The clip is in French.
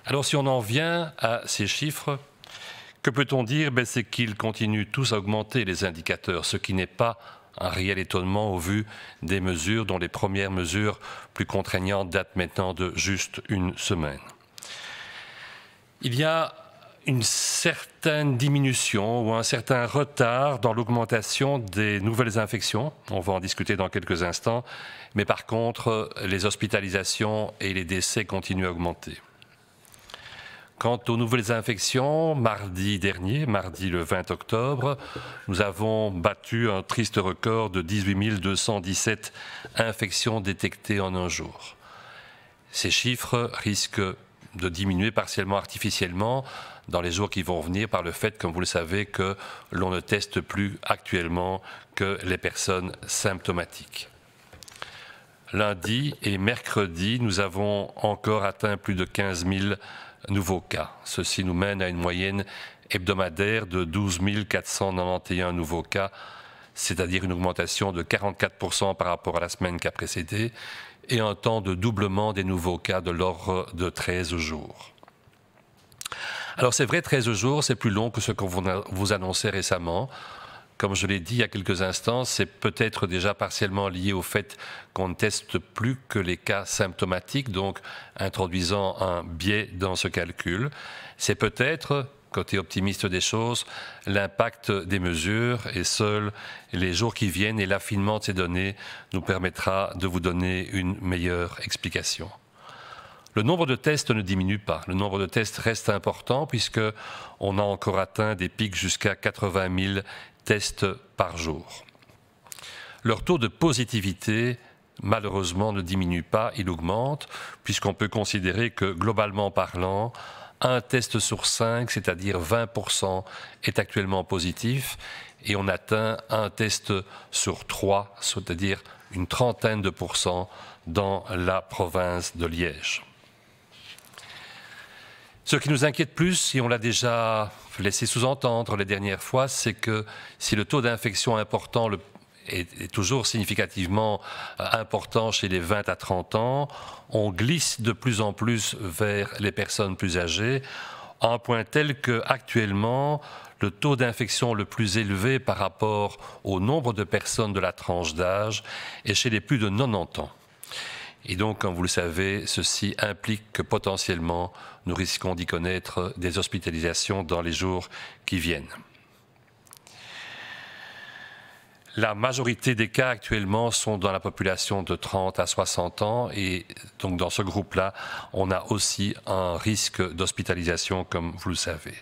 Alors si on en vient à ces chiffres, que peut-on dire? C'est qu'ils continuent tous à augmenter, les indicateurs, ce qui n'est pas un réel étonnement au vu des mesures dont les premières mesures plus contraignantes datent maintenant de juste une semaine. Il y a une certaine diminution ou un certain retard dans l'augmentation des nouvelles infections. On va en discuter dans quelques instants. Mais par contre, les hospitalisations et les décès continuent à augmenter. Quant aux nouvelles infections, mardi dernier, mardi le 20 octobre, nous avons battu un triste record de 18 217 infections détectées en un jour. Ces chiffres risquent de diminuer partiellement artificiellement dans les jours qui vont venir par le fait, comme vous le savez, que l'on ne teste plus actuellement que les personnes symptomatiques. Lundi et mercredi, nous avons encore atteint plus de 15 000 nouveaux cas. Ceci nous mène à une moyenne hebdomadaire de 12 491 nouveaux cas, c'est-à-dire une augmentation de 44% par rapport à la semaine qui a précédé, et un temps de doublement des nouveaux cas de l'ordre de 13 jours. Alors c'est vrai, 13 jours, c'est plus long que ce qu'on vous annonçait récemment. Comme je l'ai dit il y a quelques instants, c'est peut-être déjà partiellement lié au fait qu'on ne teste plus que les cas symptomatiques, donc introduisant un biais dans ce calcul. C'est peut-être, côté optimiste des choses, l'impact des mesures, et seuls les jours qui viennent et l'affinement de ces données nous permettra de vous donner une meilleure explication. Le nombre de tests ne diminue pas. Le nombre de tests reste important puisqu'on a encore atteint des pics jusqu'à 80 000 tests par jour. Leur taux de positivité, malheureusement, ne diminue pas, il augmente, puisqu'on peut considérer que, globalement parlant, un test sur 5, c'est-à-dire 20%, est actuellement positif, et on atteint un test sur 3, c'est-à-dire une trentaine de pourcents dans la province de Liège. Ce qui nous inquiète plus, et on l'a déjà laissé sous-entendre les dernières fois, c'est que si le taux d'infection important est toujours significativement important chez les 20 à 30 ans, on glisse de plus en plus vers les personnes plus âgées, à un point tel qu'actuellement, le taux d'infection le plus élevé par rapport au nombre de personnes de la tranche d'âge est chez les plus de 90 ans. Et donc, comme vous le savez, ceci implique que potentiellement, nous risquons d'y connaître des hospitalisations dans les jours qui viennent. La majorité des cas actuellement sont dans la population de 30 à 60 ans et donc dans ce groupe-là, on a aussi un risque d'hospitalisation comme vous le savez.